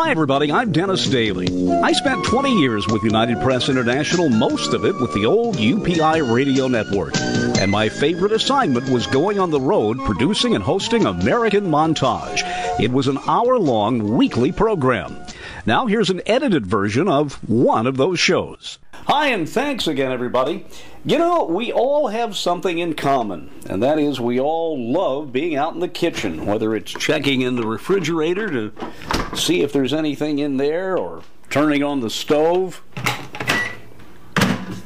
Hi, everybody. I'm Dennis Daly. I spent 20 years with United Press International, most of it with the old UPI Radio Network. And my favorite assignment was going on the road producing and hosting American Montage. It was an hour-long weekly program. Now here's an edited version of one of those shows. Hi, and thanks again, everybody. You know, we all have something in common, and that is we all love being out in the kitchen, whether it's checking in the refrigerator to see if there's anything in there, or turning on the stove,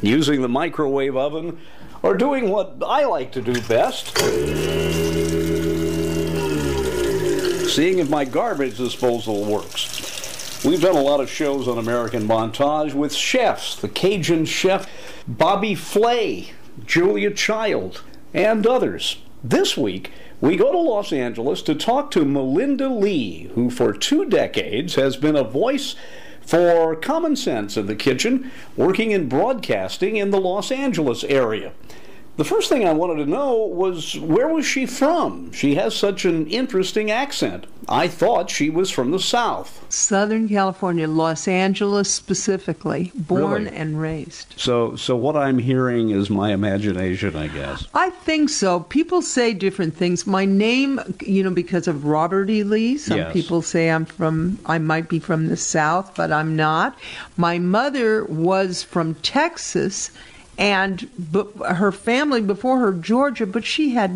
using the microwave oven, or doing what I like to do best, seeing if my garbage disposal works. We've done a lot of shows on American Montage with chefs, the Cajun chef Bobby Flay, Julia Child, and others. This week, we go to Los Angeles to talk to Melinda Lee, who for 2 decades has been a voice for common sense in the kitchen, working in broadcasting in the Los Angeles area. The first thing I wanted to know was, where was she from? She has such an interesting accent. I thought she was from the South. Southern California, Los Angeles specifically, born Really? and raised. So what I'm hearing is my imagination, I guess. I think so. People say different things. My name, because of Robert E. Lee, some Yes. people say I might be from the South, but I'm not. My mother was from Texas, and her family before her Georgia, but she had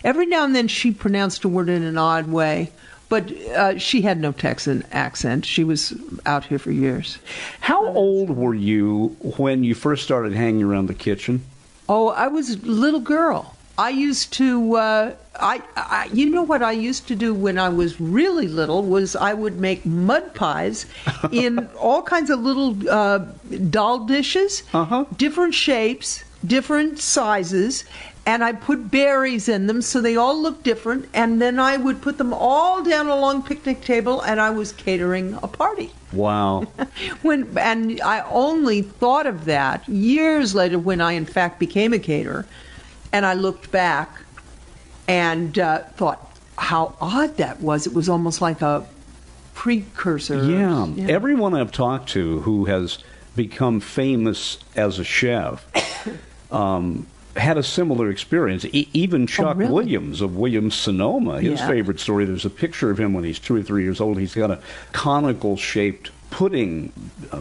every now and then she pronounced a word in an odd way, but she had no Texan accent. She was out here for years. How old were you when you first started hanging around the kitchen? Oh, I was a little girl. I used to, what I used to do when I was really little was I would make mud pies in all kinds of little doll dishes, different shapes, different sizes, and I put berries in them so they all look different, and then I would put them all down a long picnic table, and I was catering a party. Wow. And I only thought of that years later when I in fact became a caterer. And I looked back and thought how odd that was. It was almost like a precursor. Yeah. Everyone I've talked to who has become famous as a chef had a similar experience. Even Chuck Williams of Williams-Sonoma, his favorite story, there's a picture of him when he's 2 or 3 years old. He's got a conical-shaped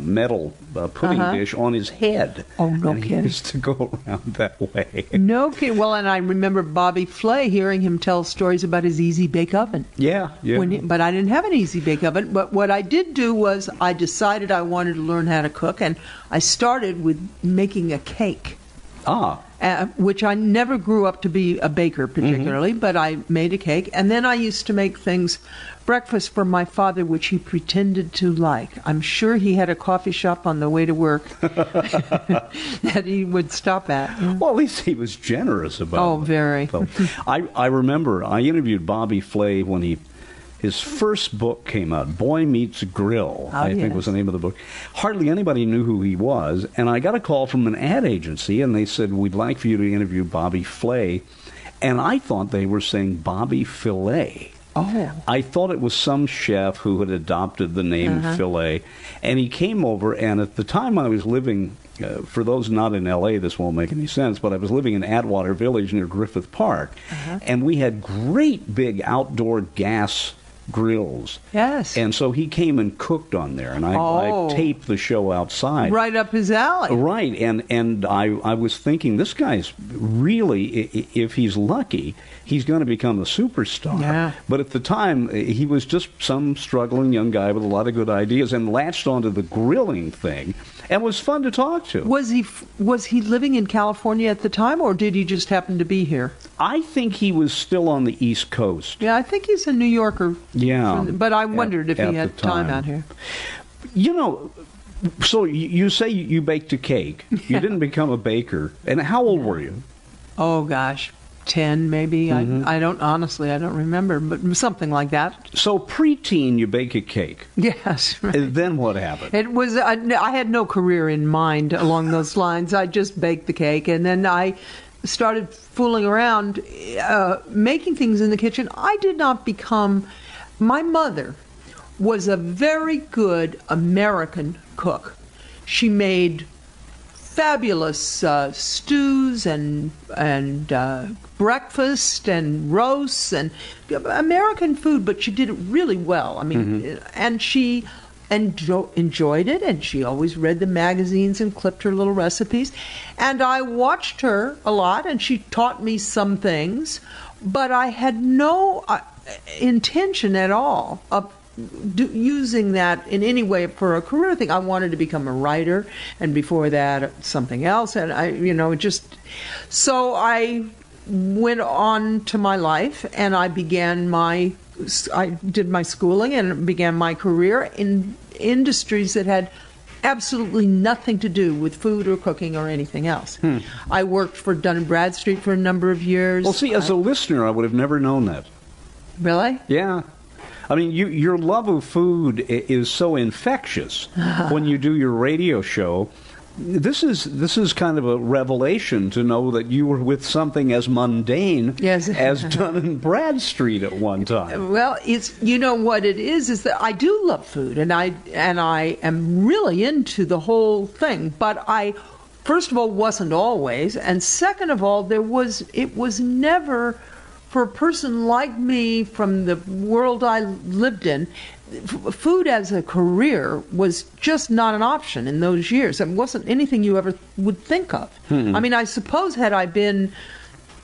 metal pudding dish on his head. Oh, no and kidding. He used to go around that way. No kidding. Well, and I remember Bobby Flay, hearing him tell stories about his Easy Bake Oven. Yeah. But I didn't have an Easy Bake Oven. But what I did do was I decided I wanted to learn how to cook, and I started with making a cake. Which I never grew up to be a baker particularly, but I made a cake. And then I used to make breakfast for my father, which he pretended to like. I'm sure he had a coffee shop on the way to work that he would stop at. Well, at least he was generous about it. Oh, very. So, I remember I interviewed Bobby Flay when his first book came out, Boy Meets Grill, I think was the name of the book. Hardly anybody knew who he was, and I got a call from an ad agency, and they said, we'd like for you to interview Bobby Flay, and I thought they were saying Bobby Filet. Oh. I thought it was some chef who had adopted the name Filet, and he came over, and at the time I was living, for those not in L.A., this won't make any sense, but I was living in Atwater Village near Griffith Park, and we had great big outdoor gas grills. Yes. And so he came and cooked on there, and I taped the show outside. Right up his alley. Right, and I was thinking, this guy's really, if he's lucky, he's going to become a superstar. Yeah. But at the time, he was just some struggling young guy with a lot of good ideas and latched onto the grilling thing, and was fun to talk to. Was he living in California at the time, or did he just happen to be here? I think he was still on the East Coast. Yeah, I think he's a New Yorker. Yeah. But I wondered if he had time out here. You know, so you say you baked a cake. You didn't become a baker. And how old were you? Oh, gosh. 10 maybe. I don't remember, but something like that. So preteen, you bake a cake. Yes. Right. And then what happened? It was I had no career in mind along those lines. I just baked the cake, and then I started fooling around, making things in the kitchen. I did not become. My mother was a very good American cook. She made fabulous stews and breakfast and roasts and American food, but she did it really well. I mean, and she enjoyed it, and she always read the magazines and clipped her little recipes. And I watched her a lot, and she taught me some things, but I had no intention at all of using that in any way for a career thing. I wanted to become a writer, and before that something else, and so I went on to my life, and I did my schooling and began my career in industries that had absolutely nothing to do with food or cooking or anything else. I worked for Dun & Bradstreet for a number of years. Well, see, as a listener, I would have never known that. Really? Yeah. I mean, your love of food is so infectious when you do your radio show. This is kind of a revelation to know that you were with something as mundane as Dun & Bradstreet at one time. Well, it's what it is that I do love food, and I am really into the whole thing. But I, first of all, wasn't always, and second of all, it was never, for a person like me from the world I lived in, food as a career was just not an option in those years. It wasn't anything you ever would think of. I mean, I suppose had I been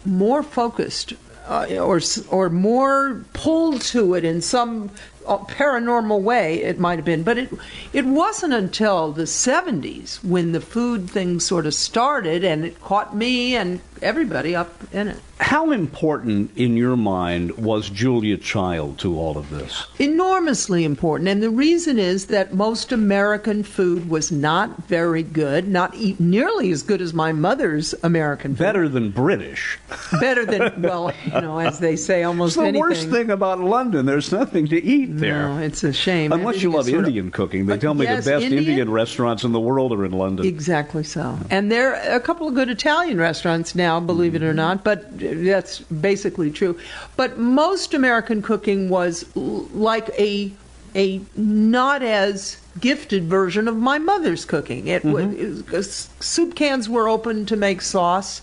more focused or more pulled to it in some paranormal way, it might have been. But it wasn't until the 70s when the food thing sort of started, and it caught me and everybody up in it. How important, in your mind, was Julia Child to all of this? Enormously important. And the reason is that most American food was not very good, not nearly as good as my mother's American food. Better than British. Better than, well, as they say, almost anything. It's the worst thing about London. There's nothing to eat there. No, it's a shame. Unless you love Indian cooking. They tell me the best Indian restaurants in the world are in London. Exactly so. And there are a couple of good Italian restaurants now, believe it or not, but that's basically true. But most American cooking was like a not as gifted version of my mother's cooking. Soup cans were open to make sauce.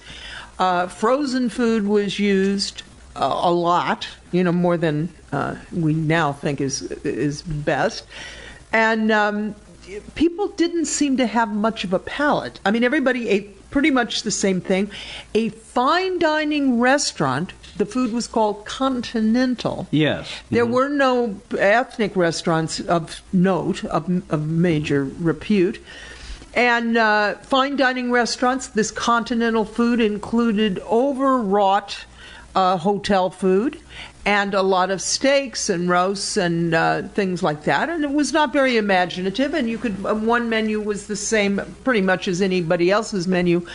Frozen food was used a lot, more than we now think is best. And people didn't seem to have much of a palate. I mean, everybody ate pretty much the same thing. A fine dining restaurant, the food was called continental. Yes. There were no ethnic restaurants of note, of major repute. And fine dining restaurants, this continental food included overwrought hotel food and a lot of steaks and roasts and things like that. And it was not very imaginative, and you could one menu was the same pretty much as anybody else's menu,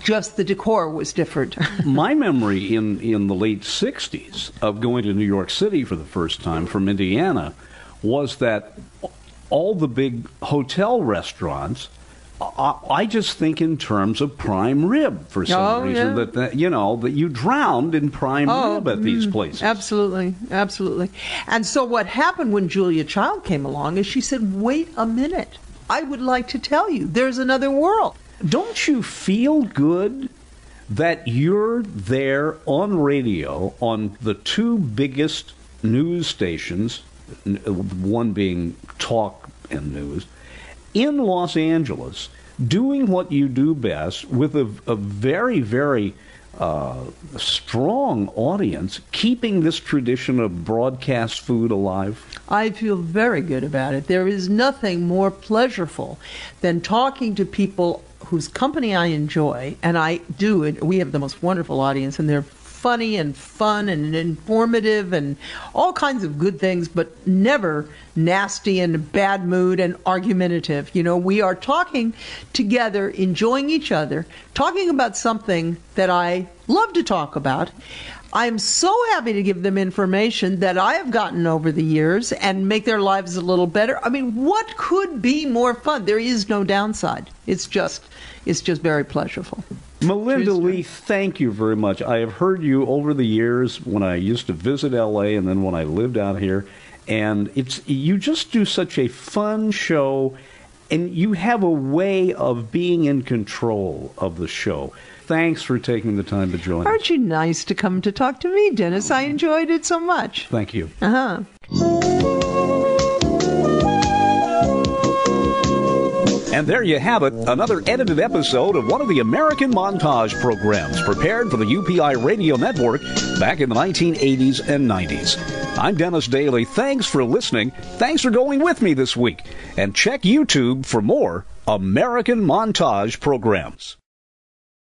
just the decor was different. My memory in the late 60s of going to New York City for the first time from Indiana was that all the big hotel restaurants, I just think in terms of prime rib for some reason. Yeah. That you drowned in prime rib at these places. Absolutely. And so what happened when Julia Child came along is she said, wait a minute, I would like to tell you, there's another world. Don't you feel good that you're there on radio on the two biggest news stations, one being talk and news, in Los Angeles, doing what you do best with a very, very strong audience, keeping this tradition of broadcast food alive? I feel very good about it. There is nothing more pleasurable than talking to people whose company I enjoy, and I do. We have the most wonderful audience, and they're funny and fun and informative and all kinds of good things, but never nasty and bad mood and argumentative. We are talking together, enjoying each other, talking about something that I love to talk about. I'm so happy to give them information that I have gotten over the years and make their lives a little better. I mean, what could be more fun? There is no downside. It's just very pleasurable. Melinda Lee, thank you very much. I have heard you over the years when I used to visit L.A. and then when I lived out here, And you just do such a fun show, and you have a way of being in control of the show. Thanks for taking the time to join us. Aren't you nice to come to talk to me, Dennis? I enjoyed it so much. Thank you. Uh-huh. And there you have it, another edited episode of one of the American Montage programs prepared for the UPI Radio Network back in the 1980s and 90s. I'm Dennis Daly. Thanks for listening. Thanks for going with me this week. And check YouTube for more American Montage programs.